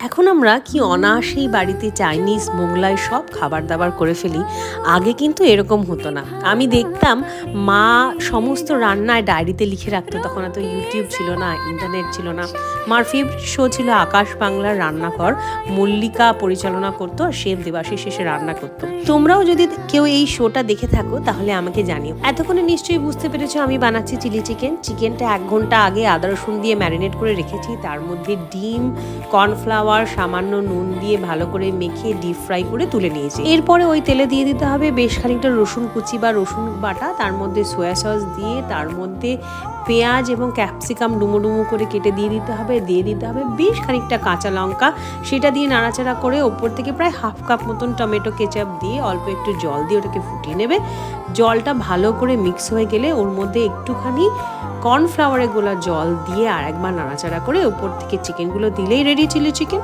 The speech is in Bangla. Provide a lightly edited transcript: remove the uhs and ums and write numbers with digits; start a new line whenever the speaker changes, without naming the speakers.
এখন আমরা কি অনায়াসেই বাড়িতে চাইনিজ মোগলাই সব খাবার দাবার করে ফেলি। আগে কিন্তু এরকম হতো না। আমি দেখতাম মা সমস্ত রান্নায় ডায়েরিতে লিখে রাখতো। তখন এত ইউটিউব ছিল না, ইন্টারনেট ছিল না। মার ফেভারিট শো ছিল আকাশ বাংলার রান্নাঘর। মল্লিকা পরিচালনা করতো আর শেফ দেবাশিস শেষে রান্না করতো। তোমরাও যদি কেউ এই শোটা দেখে থাকো তাহলে আমাকে জানিও। এতক্ষণে নিশ্চয়ই বুঝতে পেরেছো আমি বানাচ্ছি চিলি চিকেন। চিকেনটা 1 ঘন্টা আগে আদা রসুন দিয়ে ম্যারিনেট করে রেখেছি। তার মধ্যে ডিম, কর্নফ্লাওয়ার, সামান্য নুন দিয়ে ভালো করে মেখে ডিপ ফ্রাই করে তুলে নিয়েছি। এরপরে ওই তেলে দিয়ে দিতে হবে বেশ খানিকটা রসুন কুচি বা রসুন বাটা, তার মধ্যে সয়া সস দিয়ে তার মধ্যে পেঁয়াজ এবং ক্যাপসিকাম ডুমো ডুমো করে কেটে দিয়ে দিতে হবে বেশ খানিকটা কাঁচা লঙ্কা, সেটা দিয়ে নাড়াচাড়া করে ওপর থেকে প্রায় হাফ কাপ মতন টমেটো কেচাপ দিয়ে অল্প একটু জল দিয়ে ওটাকে ফুটিয়ে নেবে। জলটা ভালো করে মিক্স হয়ে গেলে ওর মধ্যে একটুখানি কর্নফ্লাওয়ারে গোলা জল দিয়ে আর একবার নাড়াচাড়া করে ওপর থেকে চিকেনগুলো দিলেই রেডি চিলি চিকেন।